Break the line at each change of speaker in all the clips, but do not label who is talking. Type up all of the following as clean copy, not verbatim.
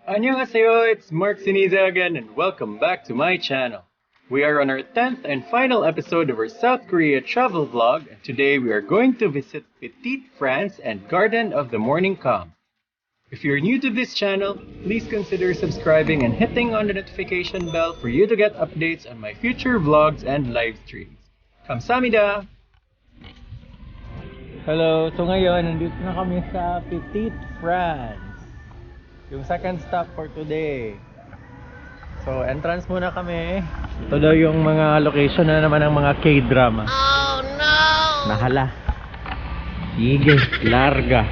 Annyeonghaseyo, it's Mark Siniza again and welcome back to my channel. We are on our 10th and final episode of our South Korea travel vlog and today we are going to visit Petite France and Garden of the Morning Calm. If you're new to this channel, please consider subscribing and hitting on the notification bell for you to get updates on my future vlogs and live streams. Kamsahamnida! Hello! So ngayon, nandito na kami sa Petite France. Yung second stop for today. So, entrance muna kami. Ito daw yung mga location na naman ng mga K-drama. Oh no! Nahala. Sige, larga.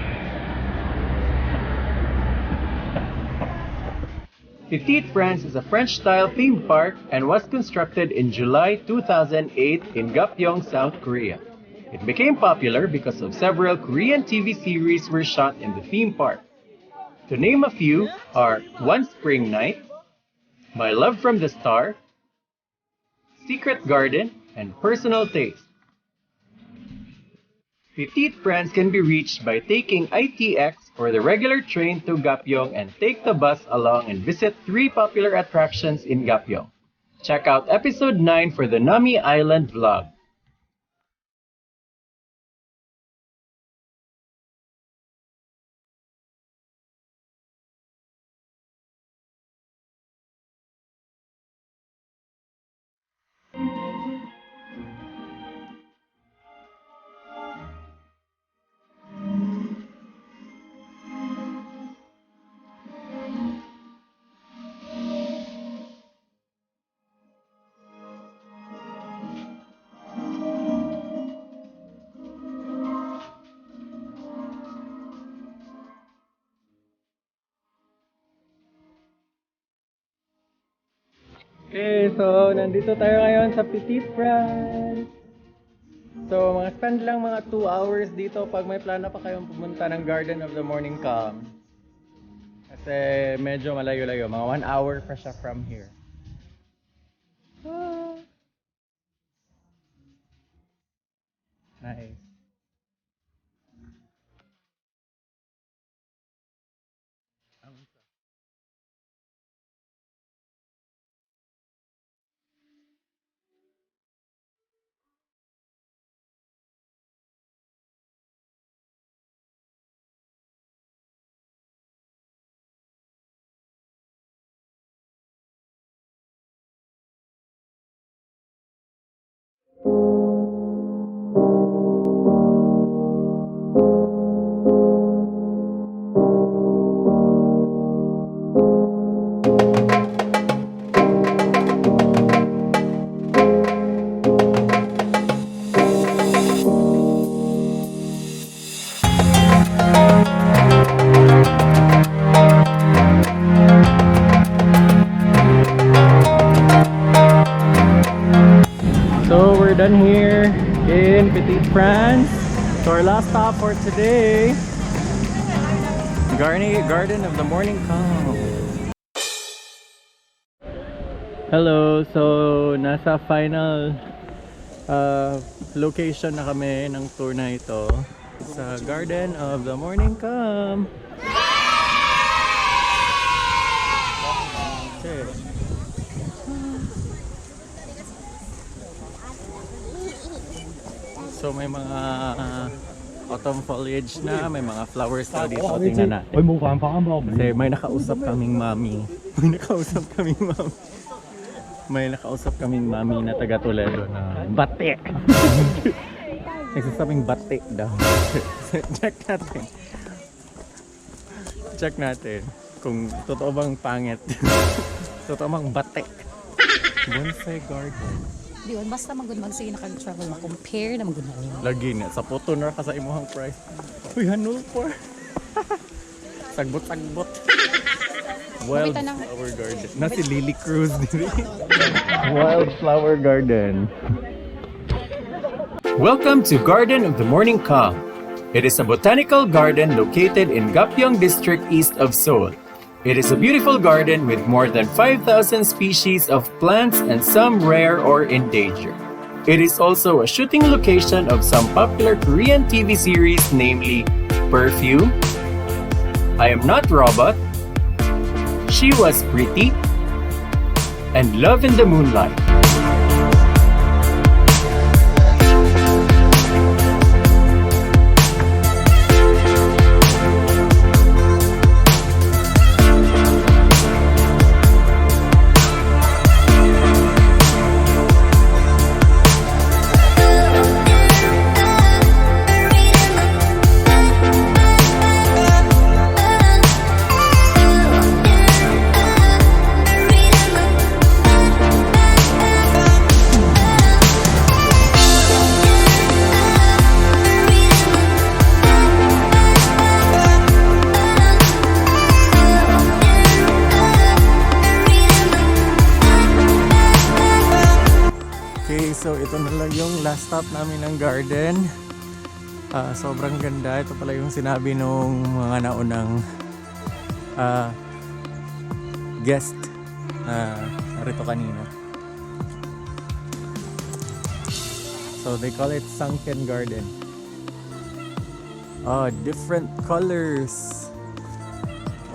Petite France is a French-style theme park and was constructed in July 2008 in Gapyeong, South Korea. It became popular because of several Korean TV series were shot in the theme park. To name a few are One Spring Night, My Love from the Star, Secret Garden, and Personal Taste. Petite France can be reached by taking ITX or the regular train to Gapyeong and take the bus along and visit 3 popular attractions in Gapyeong. Check out episode 9 for the Nami Island vlog. Okay, so nandito tayo ngayon sa Petite France. So, spend lang mga 2 hours dito pag may plano pa kayong pumunta ng Garden of the Morning Calm. Kasi medyo malayo-layo, mga 1 hour pa siya from here. Nice. Done here in Petite France. So our last stop for today, Garden of the Morning Calm. Hello, so nasa final location na kami ng tour na ito sa Garden of the Morning Calm. Okay. So may mga autumn foliage na, may mga flowers na dito. Tingnan natin. Kasi may nakausap kaming mami. May nakausap kaming mami na taga Toledo na bate. Nagsasabing bate daw. Check natin kung totoo bang pangit. Totoo bang bate. Bonsai Garden.
Diyon, basta magud magsige na kag-travel, ma-compare na magud na.
Lagi na, sa photo na ka sa imuhang price. Uy, hanul po. Sagbot-sagbot. Wildflower Garden. Na si Lily Cruz dito. Wildflower Garden. Welcome to Garden of the Morning Calm. It is a botanical garden located in Gapyeong district east of Seoul. It is a beautiful garden with more than 5,000 species of plants and some rare or endangered. It is also a shooting location of some popular Korean TV series, namely Perfume, I Am Not Robot, She was pretty and love in the moonlight.
Okay, so ito na lang yung last stop namin ng garden. Sobrang ganda. Ito pala yung sinabi nung mga naunang guest na narito kanina. So they call it sunken garden. Different colors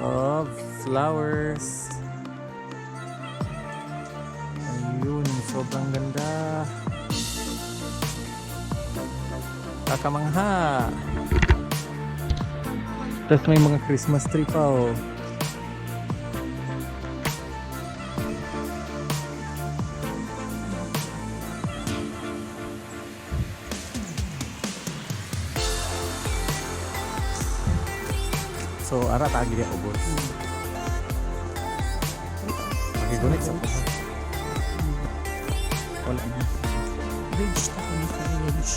of flowers. Ayun, sobrang ganda. Kakamangha. Tapos may mga Christmas tree pa oh. So, ara tagi dia ubos. Pakigunit sa puso. Wala na.
Bridge na kami sa bridge.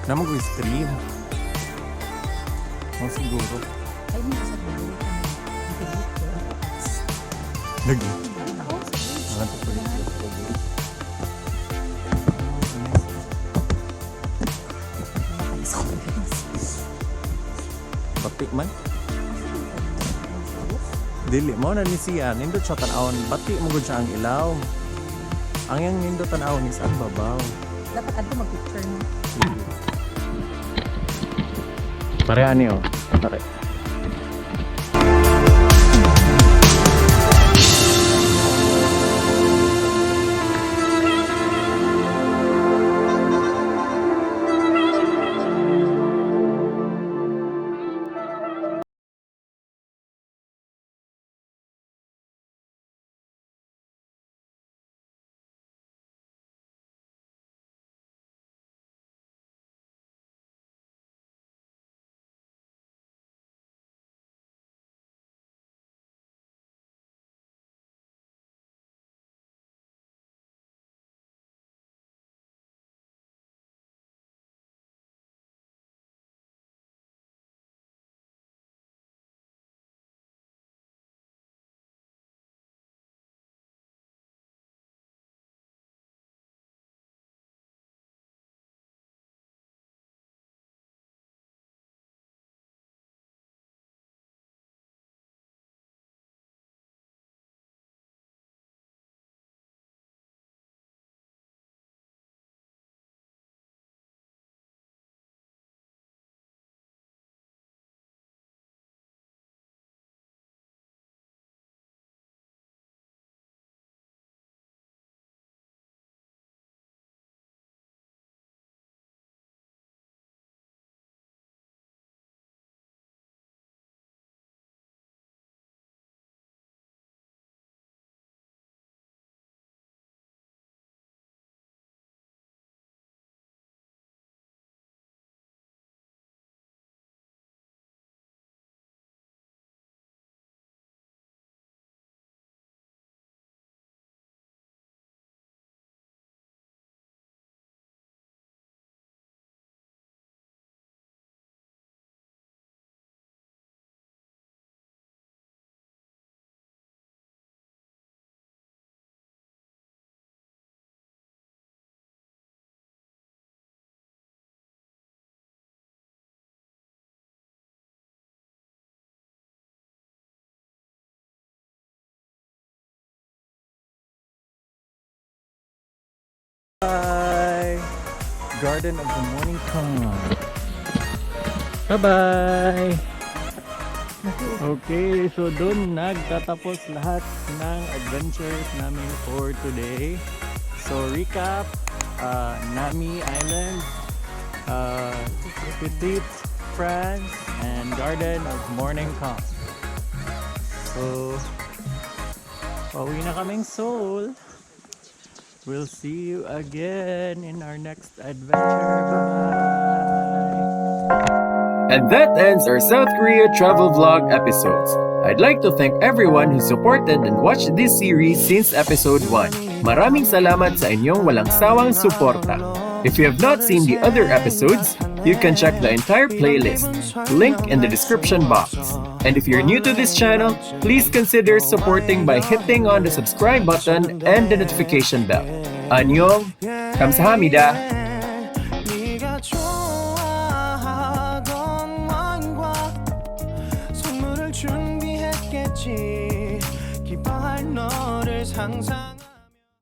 Naman ko stream. Siguro.
Ay, hindi sa bridge.
Lagi.
Ako sa bridge.
Mga to pala. Batik man. Dili mo na ni siya. Nindot siya tanawon. Batik mo gud siya ang ilaw. Ang yang nindot tanawon is ang babaw.
Dapat ato mag-picture mo.
Pareha niyo. Pare. Garden of the Morning Calm. Bye-bye! Okay, so doon nagtatapos lahat ng adventures namin for today. So recap, Nami Island, Petite France, and Garden of Morning Calm. So, pauwi na kaming Seoul. We'll see you again in our next adventure. Bye!
And that ends our South Korea travel vlog episodes. I'd like to thank everyone who supported and watched this series since episode 1. Maraming salamat sa inyong walang sawang suporta. If you have not seen the other episodes, you can check the entire playlist, link in the description box. And if you're new to this channel, please consider supporting by hitting on the subscribe button and the notification bell. Annyeong, 감사합니다.
네가 좋아하던 왕과 선물을 준비했겠지 기뻐할 너를 상상